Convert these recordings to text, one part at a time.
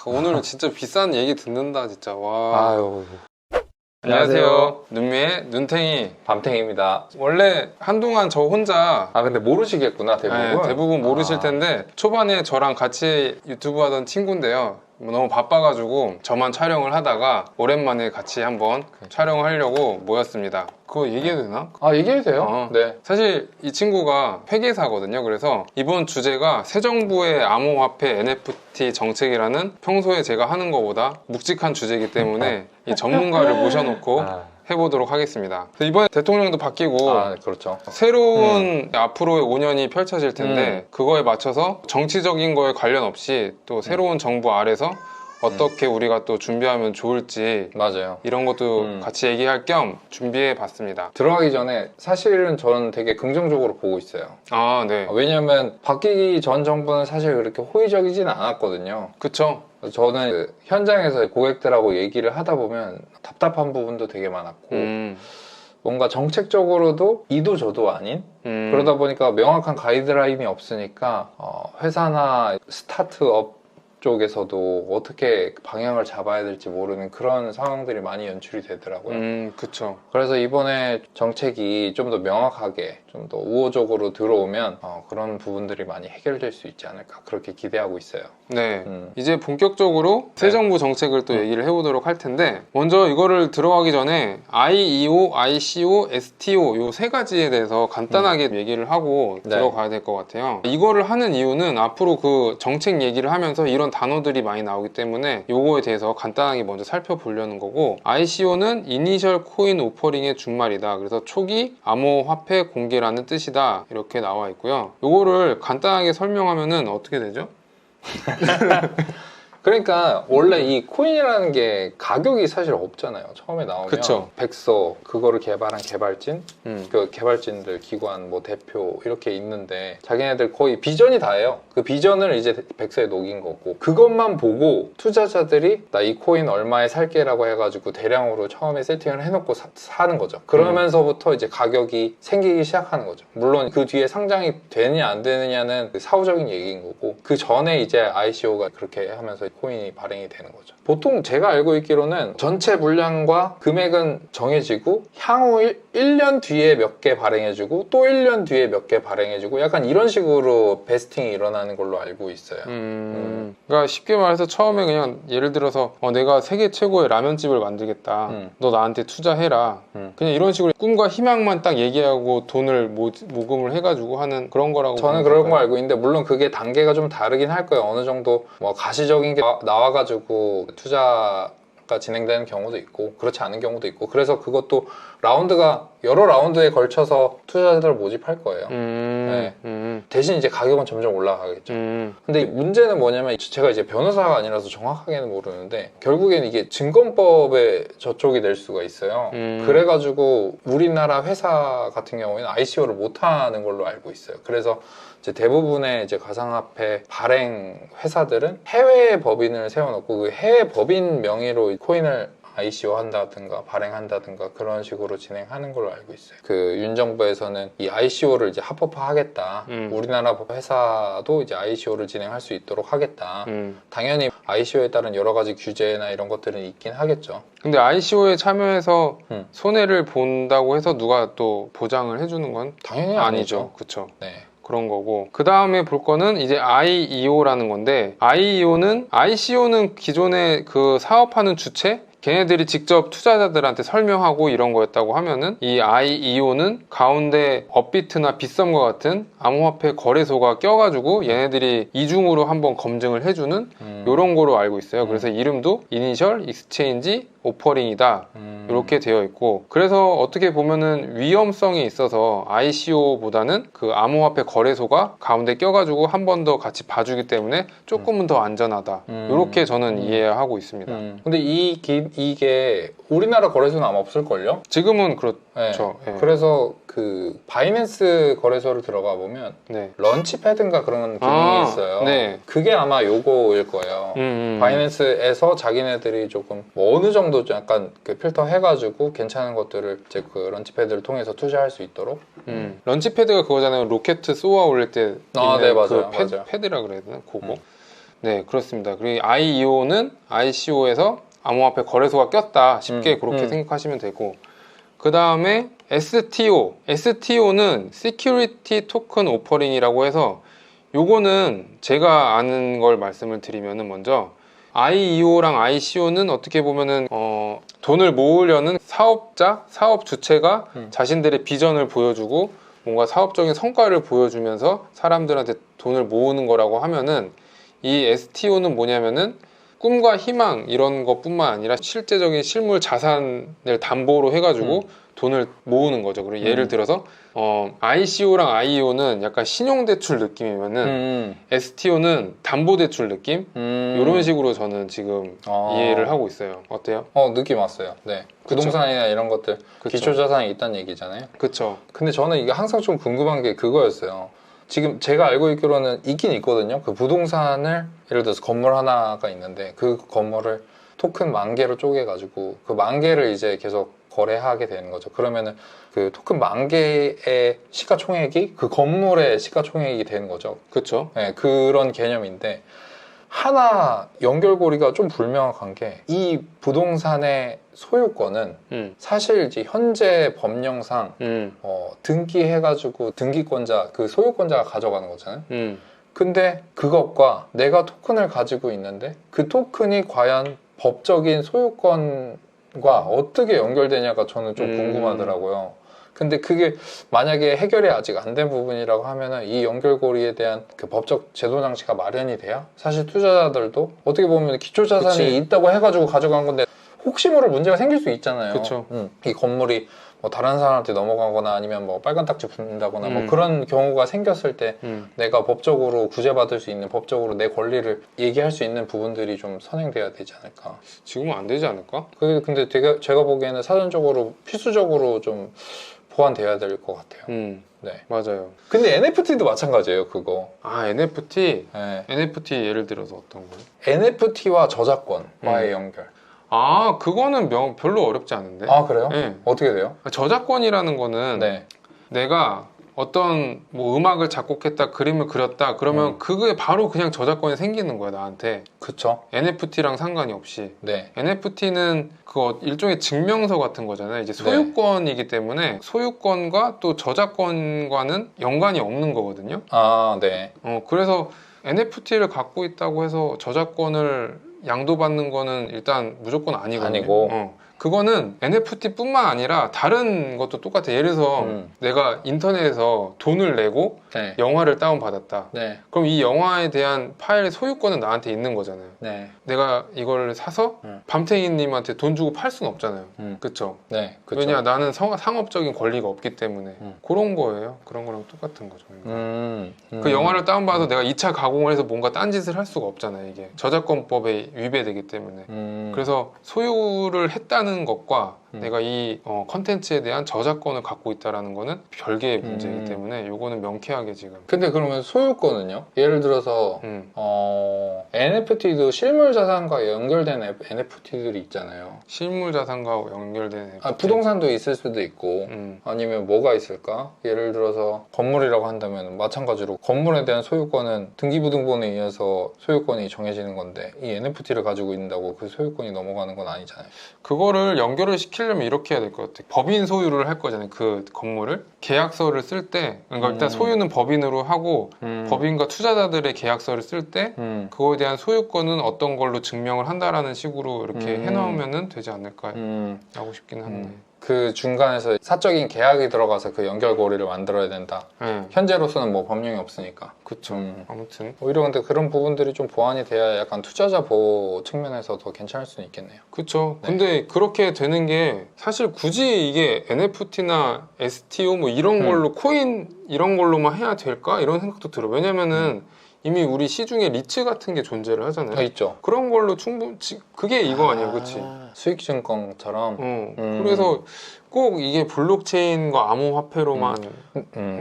오늘은 진짜 비싼 얘기 듣는다 진짜. 와. 아유. 안녕하세요. 눈매의 눈탱이 밤탱입니다. 원래 한동안 저 혼자 근데 모르시겠구나, 대부분. 네, 대부분 모르실 텐데 초반에 저랑 같이 유튜브 하던 친구인데요. 너무 바빠가지고 저만 촬영을 하다가 오랜만에 같이 한번 촬영을 하려고 모였습니다. 그거 얘기해도 되나? 얘기해도 돼요? 네. 사실 이 친구가 회계사거든요. 그래서 이번 주제가 새 정부의 암호화폐 NFT 정책이라는 평소에 제가 하는 것보다 묵직한 주제이기 때문에 이 전문가를 모셔놓고 해보도록 하겠습니다. 이번에 대통령도 바뀌고 그렇죠. 새로운 앞으로의 5년이 펼쳐질 텐데 그거에 맞춰서 정치적인 거에 관련 없이 또 새로운 정부 아래서 어떻게 우리가 또 준비하면 좋을지 맞아요. 이런 것도 같이 얘기할 겸 준비해 봤습니다. 들어가기 전에 사실은 저는 되게 긍정적으로 보고 있어요. 네. 왜냐면 바뀌기 전 정부는 사실 그렇게 호의적이진 않았거든요. 그쵸? 저는 그 현장에서 고객들하고 얘기를 하다 보면 답답한 부분도 되게 많았고 뭔가 정책적으로도 이도 저도 아닌 그러다 보니까 명확한 가이드라인이 없으니까 회사나 스타트업 쪽에서도 어떻게 방향을 잡아야 될지 모르는 그런 상황들이 많이 연출이 되더라고요. 그쵸. 그래서 이번에 정책이 좀 더 명확하게 좀 더 우호적으로 들어오면 그런 부분들이 많이 해결될 수 있지 않을까 그렇게 기대하고 있어요. 네, 이제 본격적으로 새 정부 정책을 또 얘기를 해보도록 할 텐데 먼저 이거를 들어가기 전에 IEO, ICO, STO 요 세 가지에 대해서 간단하게 얘기를 하고 들어가야 될 것 같아요. 이거를 하는 이유는 앞으로 그 정책 얘기를 하면서 이런 단어들이 많이 나오기 때문에 요거에 대해서 간단하게 먼저 살펴보려는 거고, ICO는 이니셜 코인 오퍼링의 준말이다. 그래서 초기 암호화폐 공개라는 뜻이다. 이렇게 나와 있고요. 요거를 간단하게 설명하면은 어떻게 되죠? 그러니까 원래 이 코인이라는 게 가격이 사실 없잖아요. 처음에 나오면 그쵸. 백서, 그거를 개발한 개발진, 그 개발진들, 기관, 뭐 대표 이렇게 있는데 자기네들 거의 비전이 다예요. 그 비전을 이제 백서에 녹인 거고 그것만 보고 투자자들이 나 이 코인 얼마에 살게라고 해가지고 대량으로 처음에 세팅을 해놓고 사는 거죠. 그러면서부터 이제 가격이 생기기 시작하는 거죠. 물론 그 뒤에 상장이 되느냐 안 되느냐는 사후적인 얘기인 거고 그 전에 이제 ICO가 그렇게 하면서 코인이 발행이 되는 거죠. 보통 제가 알고 있기로는 전체 물량과 금액은 정해지고 향후 1년 뒤에 몇 개 발행해주고 또 1년 뒤에 몇 개 발행해주고 약간 이런 식으로 베스팅이 일어나는 걸로 알고 있어요. 그러니까 쉽게 말해서 처음에 그냥 예를 들어서 내가 세계 최고의 라면집을 만들겠다. 너 나한테 투자해라. 그냥 이런 식으로 꿈과 희망만 딱 얘기하고 돈을 모금을 해가지고 하는 그런 거라고 저는 그런 거 알고 있는데 물론 그게 단계가 좀 다르긴 할 거예요. 어느 정도 뭐 가시적인 게 나와가지고 투자가 진행되는 경우도 있고 그렇지 않은 경우도 있고 그래서 그것도 라운드가 여러 라운드에 걸쳐서 투자자들을 모집할 거예요. 대신 이제 가격은 점점 올라가겠죠. 근데 문제는 뭐냐면 제가 이제 변호사가 아니라서 정확하게는 모르는데 결국엔 이게 증권법에 저촉이 될 수가 있어요. 그래가지고 우리나라 회사 같은 경우에는 ICO를 못하는 걸로 알고 있어요. 그래서 이제 대부분의 이제 가상화폐 발행 회사들은 해외 법인을 세워놓고 그 해외 법인 명의로 코인을 ICO 한다든가 발행한다든가 그런 식으로 진행하는 걸로 알고 있어요. 그 윤 정부에서는 이 ICO를 이제 합법화하겠다. 우리나라 회사도 이제 ICO를 진행할 수 있도록 하겠다. 당연히 ICO에 따른 여러 가지 규제나 이런 것들은 있긴 하겠죠. 근데 ICO에 참여해서 손해를 본다고 해서 누가 또 보장을 해주는 건 당연히 아니죠. 그쵸? 네. 그런 거고, 그 다음에 볼 거는 이제 IEO라는 건데, ICO는 기존에 그 사업하는 주체? 걔네들이 직접 투자자들한테 설명하고 이런 거였다고 하면은 이 IEO는 가운데 업비트나 빗썸과 같은 암호화폐 거래소가 껴가지고 얘네들이 이중으로 한번 검증을 해주는 이런 거로 알고 있어요. 그래서 이름도 이니셜 익스체인지 오퍼링이다 이렇게 되어 있고, 그래서 어떻게 보면은 위험성이 있어서 ICO보다는 그 암호화폐 거래소가 가운데 껴가지고 한 번 더 같이 봐주기 때문에 조금은 더 안전하다 이렇게 저는 이해하고 있습니다. 근데 이게 우리나라 거래소는 아마 없을걸요? 지금은 그렇죠. 네. 그래서 그 바이낸스 거래소를 들어가 보면 런치패드인가 그런 기능이 있어요. 그게 아마 요거일 거예요. 바이낸스에서 자기네들이 조금 뭐 어느 정도 약간 그 필터 해가지고 괜찮은 것들을 이제 그 런치패드를 통해서 투자할 수 있도록. 런치패드가 그거잖아요. 로켓 쏘아 올릴 때 네, 맞아요. 패드라 그래야 되나? 그거. 네, 그렇습니다. 그리고 IEO는 ICO에서 암호화폐 거래소가 꼈다. 쉽게 그렇게 생각하시면 되고, 그 다음에 STO. STO는 Security Token Offering이라고 해서 요거는 제가 아는 걸 말씀을 드리면은 먼저 IEO랑 ICO는 어떻게 보면은 돈을 모으려는 사업자, 사업 주체가 자신들의 비전을 보여주고 뭔가 사업적인 성과를 보여주면서 사람들한테 돈을 모으는 거라고 하면은 이 STO는 뭐냐면은 꿈과 희망 이런 것뿐만 아니라 실제적인 실물 자산을 담보로 해가지고 돈을 모으는 거죠. 그리고 예를 들어서 ICO랑 IEO는 약간 신용대출 느낌이면은 STO는 담보대출 느낌 이런 식으로 저는 지금 이해를 하고 있어요. 어때요? 느낌 왔어요. 네. 부동산이나 이런 것들 그쵸. 기초자산이 있다는 얘기잖아요. 그렇죠. 근데 저는 이게 항상 좀 궁금한 게 그거였어요. 지금 제가 알고 있기로는 있긴 있거든요. 그 부동산을 예를 들어서 건물 하나가 있는데 그 건물을 토큰 10,000개로 쪼개가지고 그 10,000개를 이제 계속 거래하게 되는 거죠. 그러면은 그 토큰 10,000개의 시가총액이 그 건물의 시가총액이 되는 거죠. 그렇죠. 네, 그런 개념인데 하나 연결고리가 좀 불명확한 게 이 부동산의 소유권은 사실 이제 현재 법령상 등기해가지고 등기권자 그 소유권자가 가져가는 거잖아요. 근데 그것과 내가 토큰을 가지고 있는데 그 토큰이 과연 법적인 소유권과 어떻게 연결되냐가 저는 좀 궁금하더라고요. 근데 그게 만약에 해결이 아직 안 된 부분이라고 하면은 이 연결고리에 대한 그 법적 제도 장치가 마련이 돼야 사실 투자자들도 어떻게 보면 기초자산이 그치. 있다고 해가지고 가져간 건데 혹시 모를 문제가 생길 수 있잖아요. 그쵸. 이 건물이 뭐 다른 사람한테 넘어가거나 아니면 뭐 빨간 딱지 붙는다거나 뭐 그런 경우가 생겼을 때 내가 법적으로 구제받을 수 있는 법적으로 내 권리를 얘기할 수 있는 부분들이 좀 선행돼야 되지 않을까. 지금은 안 되지 않을까? 그게 근데 되게 제가 보기에는 사전적으로 필수적으로 좀 보완돼야 될 것 같아요. 네. 맞아요. 근데 NFT도 마찬가지예요, 그거. NFT. 네. NFT 예를 들어서 어떤 거요? NFT와 저작권과의 연결. 그거는 별로 어렵지 않은데. 아, 그래요? 네. 어떻게 돼요? 저작권이라는 거는 네. 내가 어떤 뭐 음악을 작곡했다, 그림을 그렸다, 그러면 그게 바로 그냥 저작권이 생기는 거야, 나한테. 그쵸. NFT랑 상관이 없이. 네. NFT는 그 일종의 증명서 같은 거잖아요. 이제 소유권이기 때문에 소유권과 또 저작권과는 연관이 없는 거거든요. 아, 네. 그래서 NFT를 갖고 있다고 해서 저작권을 양도받는 거는 일단 무조건 아니거든요. 아니고. 그거는 NFT뿐만 아니라 다른 것도 똑같아. 예를 들어서 내가 인터넷에서 돈을 내고 네. 영화를 다운받았다. 네. 그럼 이 영화에 대한 파일 소유권은 나한테 있는 거잖아요. 네. 내가 이걸 사서 밤탱이님한테 돈 주고 팔 수는 없잖아요. 그쵸? 네. 그쵸. 왜냐, 나는 상업적인 권리가 없기 때문에. 그런 거예요. 그런 거랑 똑같은 거죠. 그 영화를 다운받아서 내가 2차 가공을 해서 뭔가 딴짓을 할 수가 없잖아요. 이게 저작권법에 위배되기 때문에. 그래서 소유를 했다는 것과 내가 이 컨텐츠에 대한 저작권을 갖고 있다는 거는 별개의 문제이기 때문에 요거는 명쾌하게 지금. 근데 그러면 소유권은요? 예를 들어서 NFT도 실물 자산과 연결된 NFT들이 있잖아요. 실물 자산과 연결된 부동산도 있을 수도 있고 아니면 뭐가 있을까? 예를 들어서 건물이라고 한다면 마찬가지로 건물에 대한 소유권은 등기부등본에 의해서 소유권이 정해지는 건데 이 NFT를 가지고 있다고 그 소유권이 넘어가는 건 아니잖아요. 그거를 연결을 시키려면 이렇게 해야 될 것 같아요. 법인 소유를 할 거잖아요. 그 건물을 계약서를 쓸 때 그러니까 일단 소유는 법인으로 하고 법인과 투자자들의 계약서를 쓸 때 그거에 대한 소유권은 어떤 걸로 증명을 한다라는 식으로 이렇게 해놓으면 되지 않을까 라고 싶기는 한데 그 중간에서 사적인 계약이 들어가서 그 연결고리를 만들어야 된다. 네. 현재로서는 뭐 법령이 없으니까. 그쵸. 아무튼 오히려 근데 그런 부분들이 좀 보완이 돼야 약간 투자자 보호 측면에서 더 괜찮을 수는 있겠네요. 그쵸. 근데 그렇게 되는 게 사실 굳이 이게 NFT나 STO 뭐 이런 걸로 코인 이런 걸로만 해야 될까? 이런 생각도 들어요. 왜냐면은 이미 우리 시중에 리츠 같은 게 존재를 하잖아요. 있죠. 그런 걸로 충분히 그게 이거 아니에요, 그치? 수익증권처럼. 그래서 꼭 이게 블록체인과 암호화폐로만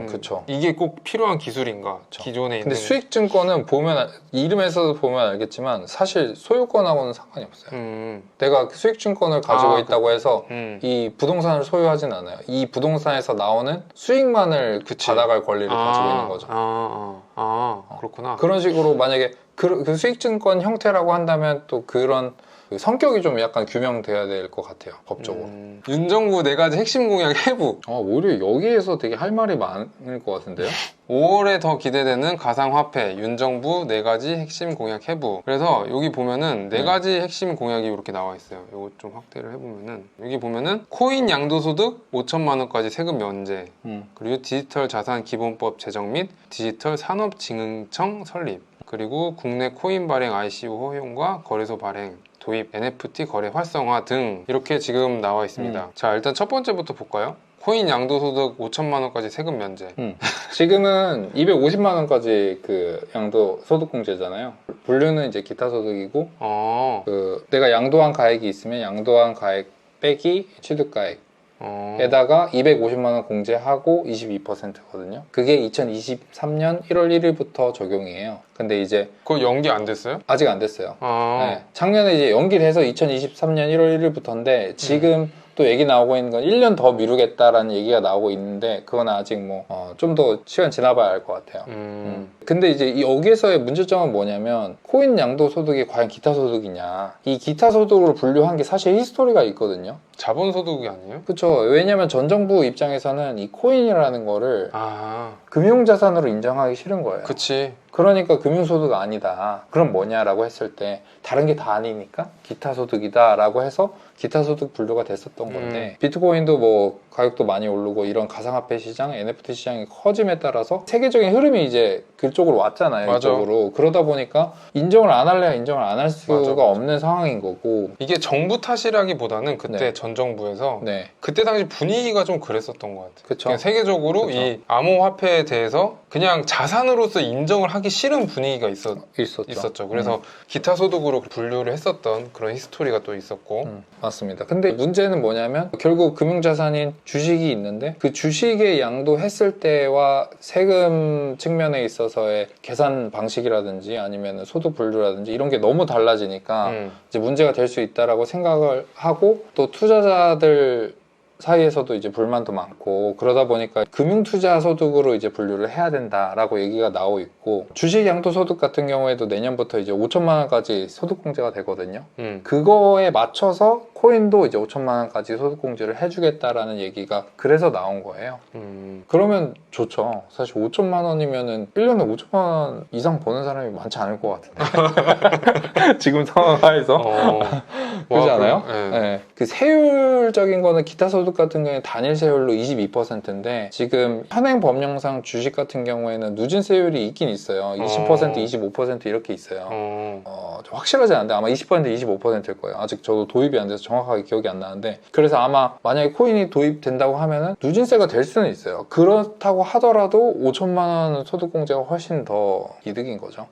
그쵸. 이게 꼭 필요한 기술인가? 기존에 있는. 근데 수익증권은 보면 이름에서 보면 알겠지만 사실 소유권하고는 상관이 없어요. 내가 그 수익증권을 가지고 있다고 해서 이 부동산을 소유하진 않아요. 이 부동산에서 나오는 수익만을 받아갈 권리를 가지고 있는 거죠. 그렇구나. 그런 식으로 만약에 그 수익증권 형태라고 한다면 또 그런 그 성격이 좀 약간 규명돼야 될 것 같아요, 법적으로. 윤정부 4가지 핵심 공약 해부. 오히려 여기에서 되게 할 말이 많을 것 같은데요? 5월에 더 기대되는 가상화폐, 윤정부 4가지 핵심 공약 해부. 그래서 여기 보면은 4가지 핵심 공약이 이렇게 나와 있어요. 이거 좀 확대를 해보면은 여기 보면은 코인 양도소득 5천만 원까지 세금 면제, 그리고 디지털 자산 기본법 제정 및 디지털 산업진흥청 설립, 그리고 국내 코인 발행 ICO 허용과 거래소 발행, 도입, NFT 거래 활성화 등 이렇게 지금 나와 있습니다. 자, 일단 첫 번째부터 볼까요? 코인 양도소득 5천만 원까지 세금 면제. 지금은 250만 원까지 그 양도소득공제잖아요. 분류는 이제 기타 소득이고, 그 내가 양도한 가액이 있으면 양도한 가액 빼기 취득가액. 에다가 250만 원 공제하고 22%거든요. 그게 2023년 1월 1일부터 적용이에요. 근데 이제 그거 연기 안 됐어요? 아직 안 됐어요. 네. 작년에 이제 연기를 해서 2023년 1월 1일부터인데 지금 또 얘기 나오고 있는 건 1년 더 미루겠다라는 얘기가 나오고 있는데 그건 아직 뭐 좀 더 시간 지나봐야 알 것 같아요. 근데 이제 여기에서의 문제점은 뭐냐면 코인 양도소득이 과연 기타 소득이냐, 이 기타 소득으로 분류한 게 사실 히스토리가 있거든요. 자본소득이 아니에요? 그렇죠. 왜냐면 전 정부 입장에서는 이 코인이라는 거를 금융자산으로 인정하기 싫은 거예요. 그치. 그러니까 금융소득 아니다. 그럼 뭐냐라고 했을 때 다른 게 다 아니니까 기타소득이다 라고 해서 기타소득 분류가 됐었던 건데 비트코인도 뭐 가격도 많이 오르고 이런 가상화폐 시장, NFT 시장이 커짐에 따라서 세계적인 흐름이 이제 그쪽으로 왔잖아요. 맞아. 이쪽으로. 그러다 보니까 인정을 안 할래야 인정을 안 할 수가 맞아. 없는 상황인 거고. 이게 정부 탓이라기보다는 그때 네. 전 정부에서 네. 그때 당시 분위기가 좀 그랬었던 것 같아요. 그쵸. 그냥 세계적으로 그쵸. 이 암호화폐에 대해서 그냥 자산으로서 인정을 하기 싫은 분위기가 있었죠. 그래서 기타 소득으로 분류를 했었던 그런 히스토리가 또 있었고. 맞습니다. 근데 문제는 뭐냐면 결국 금융자산인 주식이 있는데 그 주식에 양도했을 때와 세금 측면에 있어서의 계산 방식이라든지 아니면 소득 분류라든지 이런 게 너무 달라지니까 이제 문제가 될 수 있다라고 생각을 하고 또 투자자들 사이에서도 이제 불만도 많고 그러다 보니까 금융투자 소득으로 이제 분류를 해야 된다라고 얘기가 나오고 있고 주식 양도소득 같은 경우에도 내년부터 이제 5천만 원까지 소득공제가 되거든요. 그거에 맞춰서 코인도 이제 5천만 원까지 소득공제를 해주겠다라는 얘기가 그래서 나온 거예요. 그러면 좋죠. 사실 5천만 원이면은 1년에 5천만 원 이상 버는 사람이 많지 않을 것 같은데 지금 상황하에서 그렇지 않아요? 네. 그 세율적인 거는 기타 소득 같은 경우에 단일 세율로 22%인데 지금 현행 법령상 주식 같은 경우에는 누진 세율이 있긴 있어요. 20%, 25% 이렇게 있어요. 좀 확실하지 않은데 아마 20%, 25%일 거예요. 아직 저도 도입이 안 돼서 정확하게 기억이 안 나는데 그래서 아마 만약에 코인이 도입된다고 하면은 누진세가 될 수는 있어요. 그렇다고 하더라도 5천만 원 소득공제가 훨씬 더 이득인 거죠.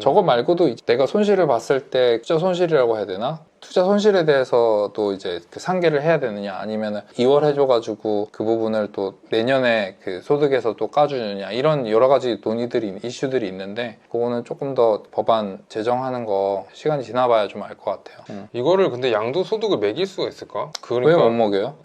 저거 말고도 내가 손실을 봤을 때 투자 손실이라고 해야 되나? 투자 손실에 대해서도 이제 그 상계를 해야 되느냐 아니면 2월 해줘가지고 그 부분을 또 내년에 그 소득에서 또 까주느냐 이런 여러 가지 논의들이 이슈들이 있는데 그거는 조금 더 법안 제정하는 거 시간이 지나봐야 좀 알 것 같아요. 이거를 근데 양도소득을 매길 수가 있을까? 왜 못 먹여요?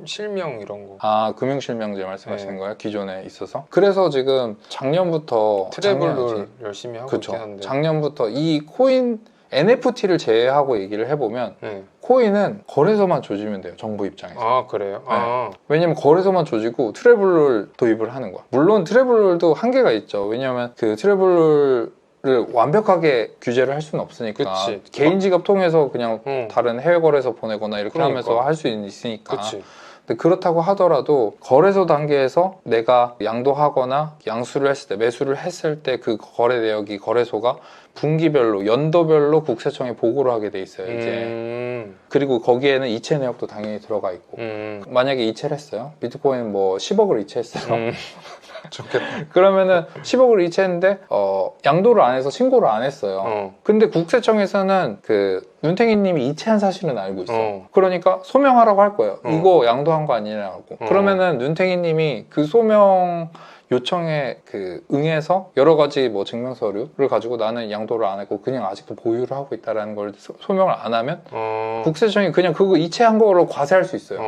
실명 이런 거. 아 금융실명제 말씀하시는 거예요? 기존에 있어서? 그래서 지금 작년부터 트래블을 열심히 하고 그쵸. 있긴 한데 작년부터 이 코인 NFT를 제외하고 얘기를 해보면 코인은 거래소만 조지면 돼요. 정부 입장에서. 아 그래요? 네. 왜냐면 거래소만 조지고 트래블을 도입을 하는 거야. 물론 트래블도 한계가 있죠. 왜냐면 그 트래블을 완벽하게 규제를 할 수는 없으니까 그치. 개인 지갑 통해서 그냥 다른 해외 거래소 보내거나 이렇게 그러니까. 하면서 할 수 있으니까 그치. 근데 그렇다고 하더라도 거래소 단계에서 내가 양도하거나 양수를 했을 때 매수를 했을 때 그 거래 내역이 거래소가 분기별로 연도별로 국세청에 보고를 하게 돼 있어요 이제. 그리고 거기에는 이체 내역도 당연히 들어가 있고 만약에 이체를 했어요. 비트코인 뭐 10억을 이체했어요. 좋겠다. 그러면은 10억을 이체했는데 양도를 안 해서 신고를 안 했어요. 근데 국세청에서는 그 윤탱이님이 이체한 사실은 알고 있어요. 그러니까 소명하라고 할 거예요. 이거 양도한 거 아니냐고. 그러면은 윤탱이님이 그 소명 요청에 그 응해서 여러 가지 뭐 증명 서류를 가지고 나는 양도를 안 했고 그냥 아직도 보유를 하고 있다라는 걸 소명을 안 하면 국세청이 그냥 그거 이체한 거로 과세할 수 있어요.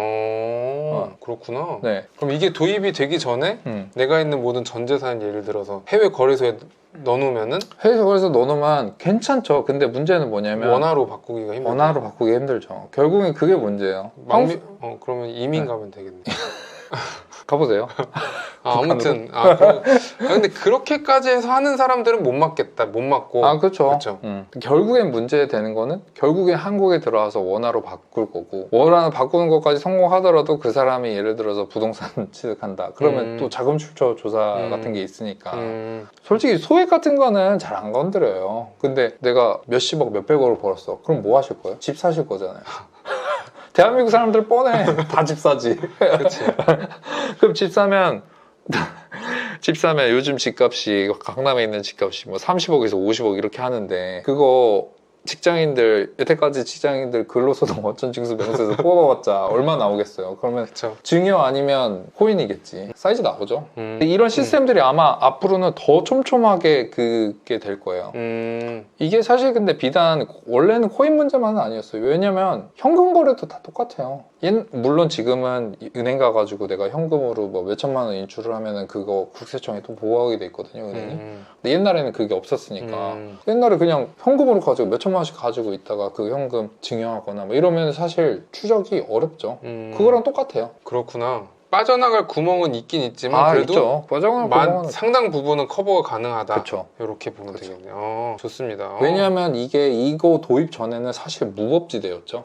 그렇구나. 네. 그럼 이게 도입이 되기 전에 음. 내가 있는 모든 전 재산 예를 들어서 해외 거래소에 넣어놓으면은 해외에서 그래서 넣어놓으면 괜찮죠. 근데 문제는 뭐냐면 원화로 바꾸기가 힘들어. 원화로 바꾸기 힘들죠. 결국엔 그게 문제예요. 그러면 이민 네. 가면 되겠네. 가보세요. 아무튼 근데 그렇게까지 해서 하는 사람들은 못 맞겠다. 못 맞고. 그렇죠. 그렇죠. 결국엔 문제 되는 거는 결국엔 한국에 들어와서 원화로 바꿀 거고 원화로 바꾸는 것까지 성공하더라도 그 사람이 예를 들어서 부동산 취득한다. 그러면 또 자금 출처 조사 같은 게 있으니까 솔직히 소액 같은 거는 잘 안 건드려요. 근데 내가 몇십억 몇백억을 벌었어. 그럼 뭐 하실 거예요? 집 사실 거잖아요. 대한민국 사람들 뻔해. 다 집 사지. 그렇지. 그럼 집 사면 요즘 집값이 강남에 있는 집값이 뭐 30억에서 50억 이렇게 하는데 그거 직장인들 여태까지 직장인들 근로소득 원천징수 명세에서 뽑아봤자 얼마 나오겠어요. 그러면 그렇죠. 증여 아니면 코인이겠지. 사이즈 나오죠. 이런 시스템들이 아마 앞으로는 더 촘촘하게 그게 될 거예요. 이게 사실 근데 비단 원래는 코인 문제만은 아니었어요. 왜냐면 현금 거래도 다 똑같아요. 물론 지금은 은행 가가지고 내가 현금으로 뭐 몇천만 원 인출을 하면은 그거 국세청에 또 보호하게 돼 있거든요, 은행이. 근데 옛날에는 그게 없었으니까 옛날에 그냥 현금으로 가지고 몇천만 원씩 가지고 있다가 그 현금 증여하거나 뭐 이러면 사실 추적이 어렵죠. 그거랑 똑같아요. 그렇구나. 빠져나갈 구멍은 있긴 있지만 그래도 있죠. 빠져나갈 구멍은 상당 부분은 커버가 가능하다. 그렇죠. 이렇게 보면 그쵸. 되겠네요. 좋습니다. 왜냐하면 이거 도입 전에는 사실 무법지대였죠.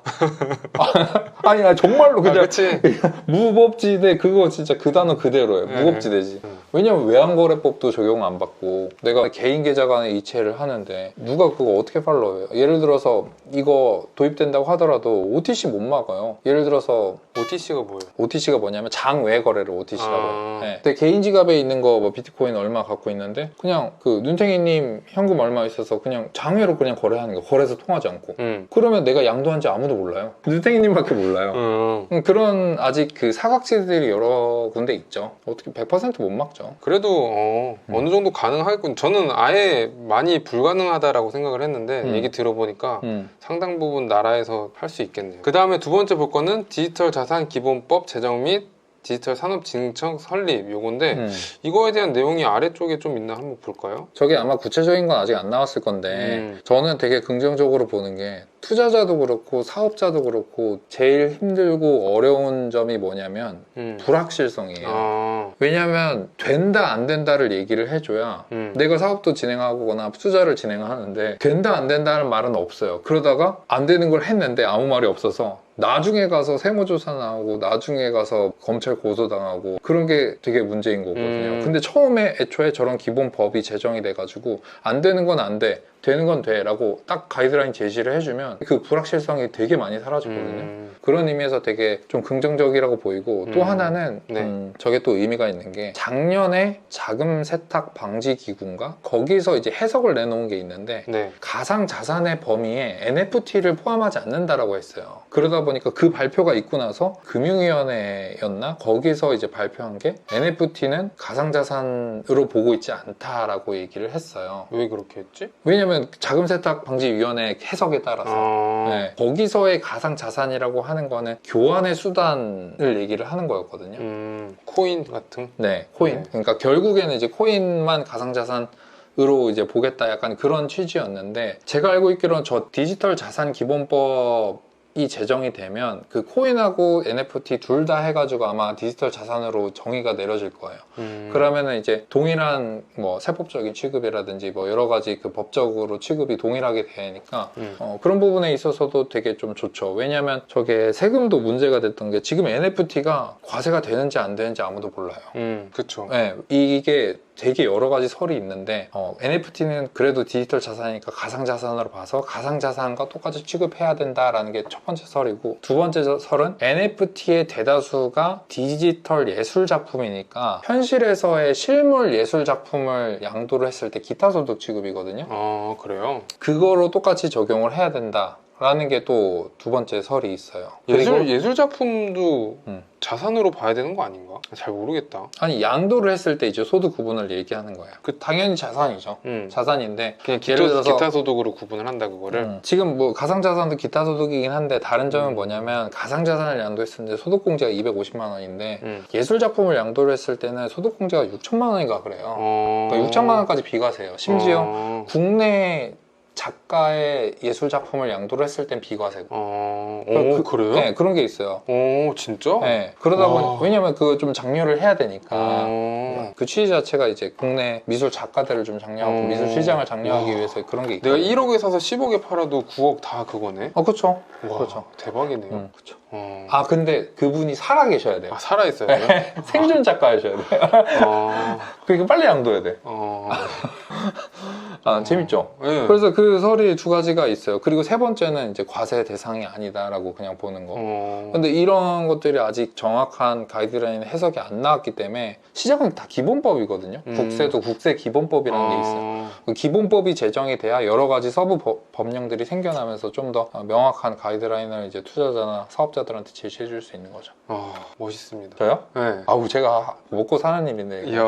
아니 정말로 그냥 그치. 무법지대 그거 진짜 그 단어 그대로예요. 무법지대지. 왜냐면 외환거래법도 적용 안 받고 내가 개인 계좌 간에 이체를 하는데 누가 그거 어떻게 팔로워해요? 예를 들어서 이거 도입된다고 하더라도 OTC 못 막아요. 예를 들어서 OTC가 뭐예요? OTC가 뭐냐면 장외 거래를 OTC라고 해요. 네. 근데 개인 지갑에 있는 거 뭐 비트코인 얼마 갖고 있는데 그냥 그 눈탱이님 현금 얼마 있어서 그냥 장외로 그냥 거래하는 거 거래소 통하지 않고 그러면 내가 양도한지 아무도 몰라요. 눈탱이님밖에 몰라요. 그런 아직 그 사각지대들이 여러 군데 있죠. 어떻게 100% 못 막죠. 그래도 어느 정도 가능하겠군. 저는 아예 많이 불가능하다라고 생각을 했는데 얘기 들어보니까 상당 부분 나라에서 할 수 있겠네요. 그 다음에 두 번째 볼 거는 디지털 자산 기본법 제정 및 디지털 산업진흥청 설립 요건데 이거에 대한 내용이 아래쪽에 좀 있나 한번 볼까요? 저게 아마 구체적인 건 아직 안 나왔을 건데 저는 되게 긍정적으로 보는 게 투자자도 그렇고 사업자도 그렇고 제일 힘들고 어려운 점이 뭐냐면 불확실성이에요. 왜냐면 된다 안 된다를 얘기를 해줘야 내가 사업도 진행하거나 투자를 진행하는데 된다 안 된다는 말은 없어요. 그러다가 안 되는 걸 했는데 아무 말이 없어서 나중에 가서 세무조사 나오고 나중에 가서 검찰 고소당하고 그런 게 되게 문제인 거거든요. 근데 처음에 애초에 저런 기본 법이 제정이 돼가지고 안 되는 건 안 돼, 되는 건 돼 라고 딱 가이드라인 제시를 해주면 그 불확실성이 되게 많이 사라지거든요. 그런 의미에서 되게 좀 긍정적이라고 보이고 또 하나는 저게 또 의미가 있는 게 작년에 자금 세탁 방지 기구인가 거기서 이제 해석을 내놓은 게 있는데 가상 자산의 범위에 NFT를 포함하지 않는다라고 했어요. 그러다 보니까 그 발표가 있고 나서 금융위원회였나 거기서 이제 발표한 게 NFT는 가상 자산으로 보고 있지 않다라고 얘기를 했어요. 왜 그렇게 했지? 왜냐면 자금 세탁 방지 위원회 해석에 따라서 거기서의 가상 자산이라고 하는 거는 교환의 수단을 얘기를 하는 거였거든요. 코인 같은? 네, 코인. 그러니까 결국에는 이제 코인만 가상 자산으로 이제 보겠다 약간 그런 취지였는데 제가 알고 있기로는 저 디지털 자산 기본법 이 제정이 되면 그 코인하고 NFT 둘 다 해가지고 아마 디지털 자산으로 정의가 내려질 거예요. 그러면은 이제 동일한 뭐 세법적인 취급이라든지 뭐 여러 가지 그 법적으로 취급이 동일하게 되니까 그런 부분에 있어서도 되게 좀 좋죠. 왜냐면 저게 세금도 문제가 됐던 게 지금 NFT가 과세가 되는지 안 되는지 아무도 몰라요. 그쵸. 네, 이게 되게 여러 가지 설이 있는데 NFT는 그래도 디지털 자산이니까 가상자산으로 봐서 가상자산과 똑같이 취급해야 된다라는 게 첫 번째 설이고 두 번째 설은 NFT의 대다수가 디지털 예술 작품이니까 현실에서의 실물 예술 작품을 양도를 했을 때 기타 소득 취급이거든요. 그래요? 그거로 똑같이 적용을 해야 된다. 라는 게 또 두 번째 설이 있어요. 예술 작품도 음. 자산으로 봐야 되는 거 아닌가? 잘 모르겠다. 아니 양도를 했을 때 이제 소득 구분을 얘기하는 거예요. 그 당연히 자산이죠. 자산인데 그냥 예를 들어서 기타 소득으로 구분을 한다 그거를. 지금 뭐 가상자산도 기타 소득이긴 한데 다른 점은 뭐냐면 가상자산을 양도했을 때 소득공제가 250만 원인데 예술 작품을 양도를 했을 때는 소득공제가 6천만 원인가 그래요. 그러니까 6천만 원까지 비과세요. 심지어 국내 작가의 예술 작품을 양도를 했을 땐 비과세고. 그래요? 네, 그런 게 있어요. 진짜? 네, 그러다 보니 왜냐면 그거 좀 장려를 해야 되니까. 그 취지 자체가 이제 국내 미술 작가들을 좀 장려하고 미술 시장을 장려하기 위해서 그런 게 있거든요. 내가 1억에 사서 10억에 팔아도 9억 다 그거네? 그렇죠. 와, 그렇죠. 대박이네요. 그렇죠. 아, 근데 그분이 살아 계셔야 돼요. 살아있어요? 생존 작가이셔야 돼요. 그러니까 빨리 양도해야 돼. 재밌죠? 네. 그래서 그 설이 두 가지가 있어요. 그리고 세 번째는 이제 과세 대상이 아니다라고 그냥 보는 거. 근데 이런 것들이 아직 정확한 가이드라인 해석이 안 나왔기 때문에 시작은 다 기본법이거든요. 국세도 국세 기본법이라는 게 있어요. 그 기본법이 제정이 돼야 여러 가지 서부 법령들이 생겨나면서 좀 더 명확한 가이드라인을 이제 투자자나 사업자들한테 제시해 줄 수 있는 거죠. 멋있습니다. 저요? 네. 아우 제가 먹고 사는 일인데. 이야,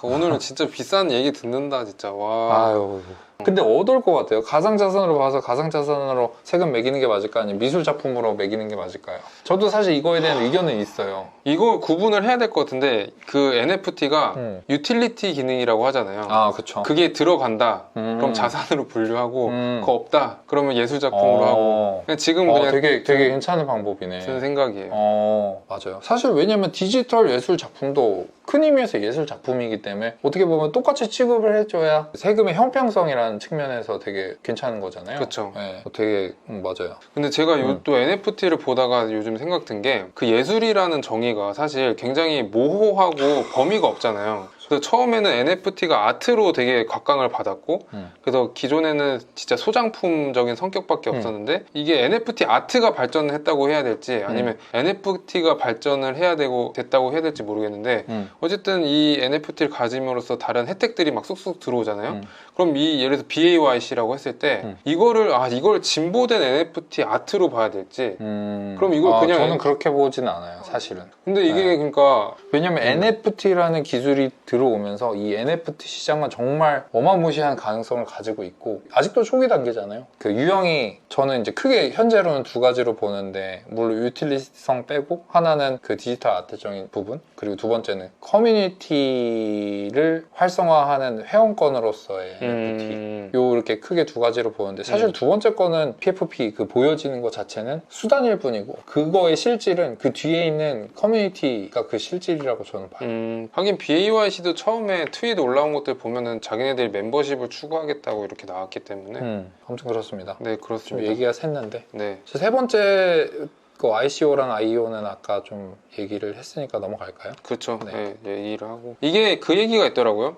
오늘은 진짜 비싼 얘기 듣는다 진짜. 와. 아유. 근데 어떨 것 같아요? 가상자산으로 봐서 가상자산으로 세금 매기는 게 맞을까 아니면 미술 작품으로 매기는 게 맞을까요? 저도 사실 이거에 대한 의견은 있어요. 이거 구분을 해야 될 것 같은데 그 NFT가 유틸리티 기능이라고 하잖아요. 그쵸. 그게 들어간다. 그럼 자산으로 분류하고 그거 없다. 그러면 예술 작품으로 하고. 그냥 지금 그냥 되게 괜찮은 방법이네. 드는 생각이에요. 맞아요. 사실 왜냐면 디지털 예술 작품도 큰 의미에서 예술 작품이기 때문에 어떻게 보면 똑같이 취급을 해줘야 세금의 형평성이라는 측면에서 되게 괜찮은 거잖아요. 그쵸. 네, 되게 맞아요. 근데 제가 또 NFT를 보다가 요즘 생각든 게 그 예술이라는 정의가 사실 굉장히 모호하고 범위가 없잖아요. 그래서 처음에는 NFT가 아트로 되게 곽강을 받았고 그래서 기존에는 진짜 소장품적인 성격밖에 없었는데 이게 NFT 아트가 발전을 했다고 해야 될지 아니면 NFT가 발전을 해야 되고 됐다고 해야 될지 모르겠는데 어쨌든 이 NFT를 가짐으로써 다른 혜택들이 막 쑥쑥 들어오잖아요. 그럼 이 예를 들어서 BAYC라고 했을 때 이걸 진보된 NFT 아트로 봐야 될지 그럼 이걸 그냥 저는 그렇게 보지는 않아요, 사실은. 근데 이게 그러니까 왜냐면 NFT라는 기술이 들어오면서 이 NFT 시장은 정말 어마무시한 가능성을 가지고 있고 아직도 초기 단계잖아요. 그 유형이 저는 이제 크게 현재로는 두 가지로 보는데 물론 유틸리티성 빼고 하나는 그 디지털 아트적인 부분 그리고 두 번째는 커뮤니티를 활성화하는 회원권으로서의 NFT 이렇게 크게 두 가지로 보는데 사실 두 번째 거는 PFP 그 보여지는 것 자체는 수단일 뿐이고 그거의 실질은 그 뒤에 있는 커뮤니티가 그 실질이라고 저는 봐요. 하긴 BAYC도 처음에 트윗 올라온 것들 보면은 자기네들이 멤버십을 추구하겠다고 이렇게 나왔기 때문에 아무튼 그렇습니다. 네, 좀 그렇습니다. 얘기가 샜는데 네. 세 번째 그 ICO랑 IEO는 아까 좀 얘기를 했으니까 넘어갈까요? 그렇죠. 네. 네, 얘기를 하고 이게 그 얘기가 있더라고요.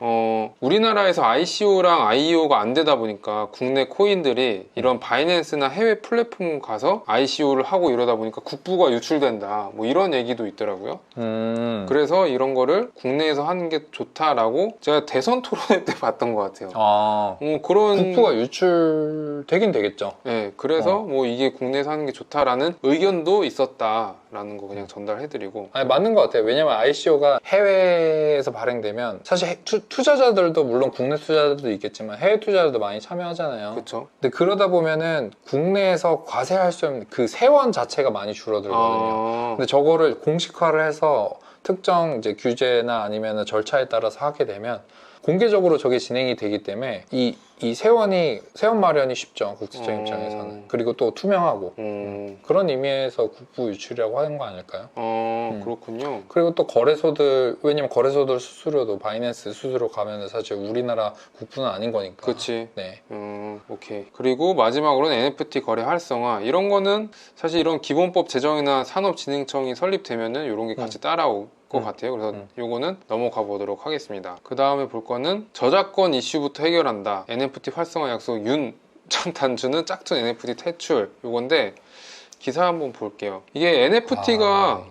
우리나라에서 ICO랑 IEO가 안 되다 보니까 국내 코인들이 이런 바이낸스나 해외 플랫폼 가서 ICO를 하고 이러다 보니까 국부가 유출된다. 뭐 이런 얘기도 있더라고요. 그래서 이런 거를 국내에서 하는 게 좋다라고 제가 대선 토론회 때 봤던 것 같아요. 그런 국부가 유출되긴 되겠죠. 네, 그래서 뭐 이게 국내에서 하는 게 좋다라는 의견도 있었다라는 거 그냥 전달해드리고. 아니 맞는 것 같아요. 왜냐면 ICO가 해외에서 발행되면 사실 투자자들도 물론 국내 투자자들도 있겠지만 해외 투자자들도 많이 참여하잖아요. 그렇죠. 근데 그러다 보면은 국내에서 과세할 수 없는 그 세원 자체가 많이 줄어들거든요. 근데 저거를 공식화를 해서 특정 이제 규제나 아니면 절차에 따라서 하게 되면 공개적으로 저게 진행이 되기 때문에 이 세원 마련이 쉽죠. 국세청 입장에서는. 그리고 또 투명하고 그런 의미에서 국부 유출이라고 하는 거 아닐까요? 그렇군요. 그리고 또 거래소들 왜냐면 거래소들 수수료도 바이낸스 수수료 가면은 사실 우리나라 국부는 아닌 거니까. 그렇지. 네. 오케이. 그리고 마지막으로는 NFT 거래 활성화 이런 거는 사실 이런 기본법 제정이나 산업진흥청이 설립되면은 이런 게 같이 따라올 것 같아요. 그래서 요거는 넘어가 보도록 하겠습니다. 그 다음에 볼 거는 저작권 이슈부터 해결한다. NFT 활성화 약속 전 단주는 짝퉁 NFT 퇴출 요건데 기사 한번 볼게요. 이게 NFT가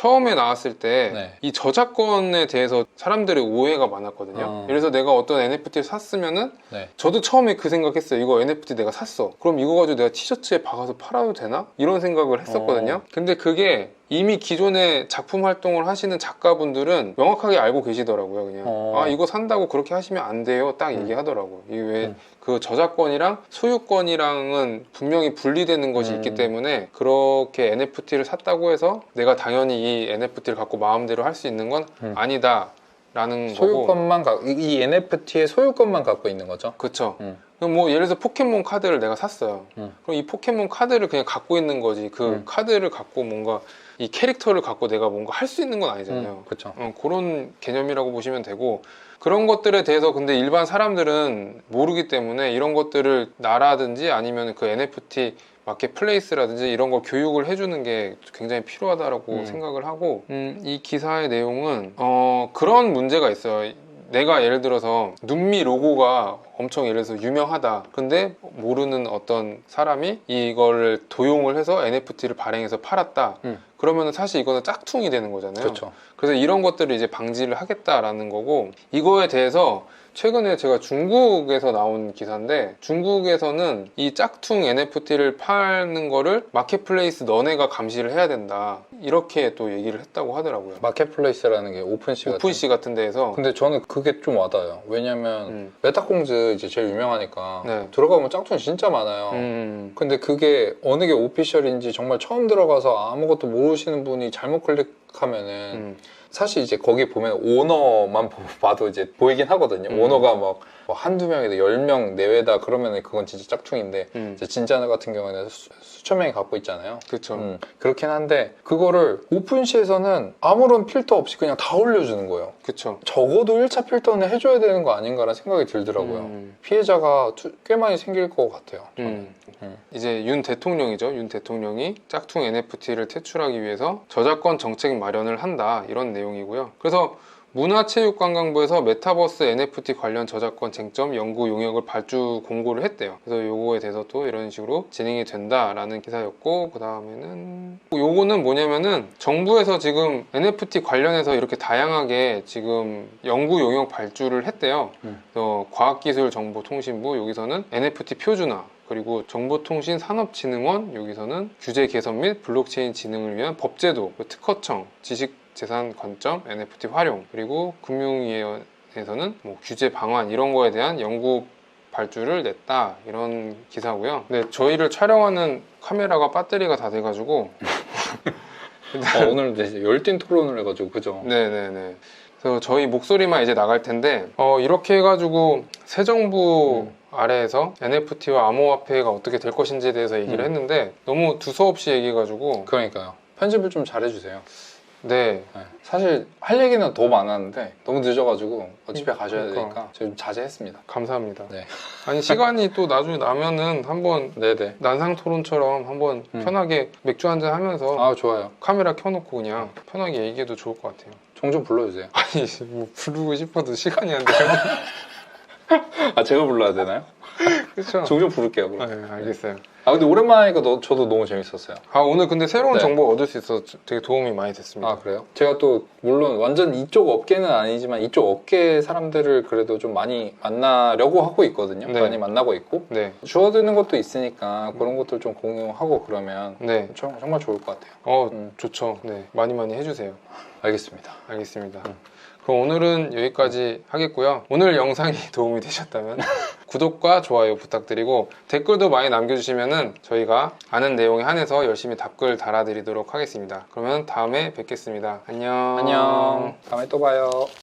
처음에 나왔을 때 네. 이 저작권에 대해서 사람들의 오해가 많았거든요. 그래서 내가 어떤 NFT를 샀으면은 네. 저도 처음에 그 생각했어요. 이거 NFT 내가 샀어. 그럼 이거 가지고 내가 티셔츠에 박아서 팔아도 되나? 이런 생각을 했었거든요. 근데 그게 이미 기존에 작품 활동을 하시는 작가분들은 명확하게 알고 계시더라고요. 그냥 아 이거 산다고 그렇게 하시면 안 돼요. 딱 얘기하더라고요. 이게 왜 그 저작권이랑 소유권이랑은 분명히 분리되는 것이 있기 때문에 그렇게 NFT를 샀다고 해서 내가 당연히 이 NFT를 갖고 마음대로 할 수 있는 건 아니다. 라는 거고. 소유권만 이 NFT의 소유권만 갖고 있는 거죠. 그쵸. 그럼 뭐 예를 들어서 포켓몬 카드를 내가 샀어요. 그럼 이 포켓몬 카드를 그냥 갖고 있는 거지. 그 카드를 갖고 뭔가 이 캐릭터를 갖고 내가 뭔가 할 수 있는 건 아니잖아요. 그렇죠. 그런 개념이라고 보시면 되고, 그런 것들에 대해서 근데 일반 사람들은 모르기 때문에 이런 것들을 나라든지 아니면 그 NFT 마켓플레이스라든지 이런 걸 교육을 해주는 게 굉장히 필요하다라고 생각을 하고, 이 기사의 내용은 그런 문제가 있어요. 내가 예를 들어서 눈미 로고가 엄청 예를 들어서 유명하다. 근데 모르는 어떤 사람이 이거를 도용을 해서 NFT를 발행해서 팔았다. 그러면 사실 이거는 짝퉁이 되는 거잖아요. 그렇죠. 그래서 이런 것들을 이제 방지를 하겠다라는 거고, 이거에 대해서 최근에 제가 중국에서 나온 기사인데, 중국에서는 이 짝퉁 NFT를 파는 거를 마켓플레이스 너네가 감시를 해야 된다, 이렇게 또 얘기를 했다고 하더라고요. 마켓플레이스라는 게 오픈시 오픈시 같은 데에서. 근데 저는 그게 좀 와닿아요. 왜냐면 메타공즈 이제 제일 유명하니까 네. 들어가면 짝퉁 진짜 많아요. 근데 그게 어느 게 오피셜인지 정말 처음 들어가서 아무것도 모르시는 분이 잘못 클릭하면은 사실 이제 거기 보면 오너만 봐도 이제 보이긴 하거든요. 오너가 막 뭐 한두 명이다, 10명 내외다 그러면 그건 진짜 짝퉁인데 이제 진짜 같은 경우에는 수천 명이 갖고 있잖아요. 그렇죠. 그렇긴 한데 그거를 오픈시에서는 아무런 필터 없이 그냥 다 올려주는 거예요. 그렇죠. 적어도 1차 필터는 해줘야 되는 거 아닌가라는 생각이 들더라고요. 피해자가 꽤 많이 생길 것 같아요. 이제 윤 대통령이죠. 윤 대통령이 짝퉁 NFT를 퇴출하기 위해서 저작권 정책 마련을 한다, 이런 내용이고요. 그래서 문화체육관광부에서 메타버스 NFT 관련 저작권 쟁점 연구 용역을 발주 공고를 했대요. 그래서 요거에 대해서 또 이런 식으로 진행이 된다라는 기사였고, 그 다음에는 요거는 뭐냐면은 정부에서 지금 NFT 관련해서 이렇게 다양하게 지금 연구 용역 발주를 했대요. 그래서 과학기술정보통신부 여기서는 NFT 표준화, 그리고 정보통신산업진흥원 여기서는 규제 개선 및 블록체인 진흥을 위한 법제도, 특허청, 지식재산 관점, NFT 활용, 그리고 금융위원회에서는 뭐 규제 방안 이런 거에 대한 연구 발주를 냈다, 이런 기사고요. 근데 저희를 촬영하는 카메라가 배터리가 다 돼가지고 오늘 이제 열띤 토론을 해가지고 그죠? 네네네. 그래서 저희 목소리만 이제 나갈 텐데 이렇게 해가지고 새 정부 아래에서 NFT와 암호화폐가 어떻게 될 것인지에 대해서 얘기를 했는데 너무 두서없이 얘기해가지고. 그러니까요. 편집을 좀 잘해주세요. 네. 사실 할 얘기는 더 많았는데 너무 늦어가지고 집에 가셔야 되니까 좀 자제했습니다. 감사합니다. 네. 아니 시간이 또 나중에 나면은 한번 네네. 난상 토론처럼 한번 편하게 맥주 한잔 하면서 아 좋아요. 카메라 켜놓고 그냥 편하게 얘기해도 좋을 것 같아요. 종종 불러주세요. 아니 뭐 부르고 싶어도 시간이 안 돼요. 아 제가 불러야 되나요? 그렇죠. 종종 부를게요. 그럼. 네, 알겠어요. 아 근데 오랜만에 하니까 저도 너무 재밌었어요. 아 오늘 근데 새로운 네. 정보 얻을 수 있어서 되게 도움이 많이 됐습니다. 아 그래요? 제가 또 물론 완전 이쪽 업계는 아니지만 이쪽 업계 사람들을 그래도 좀 많이 만나려고 하고 있거든요. 네. 많이 만나고 있고 네. 주워드는 것도 있으니까 그런 것들 좀 공유하고 그러면 네. 정말 좋을 것 같아요. 좋죠. 네. 많이 해주세요. 알겠습니다. 알겠습니다. 그럼 오늘은 여기까지 하겠고요. 오늘 영상이 도움이 되셨다면 구독과 좋아요 부탁드리고 댓글도 많이 남겨주시면은 저희가 아는 내용에 한해서 열심히 답글 달아드리도록 하겠습니다. 그러면 다음에 뵙겠습니다. 안녕. 안녕. 다음에 또 봐요.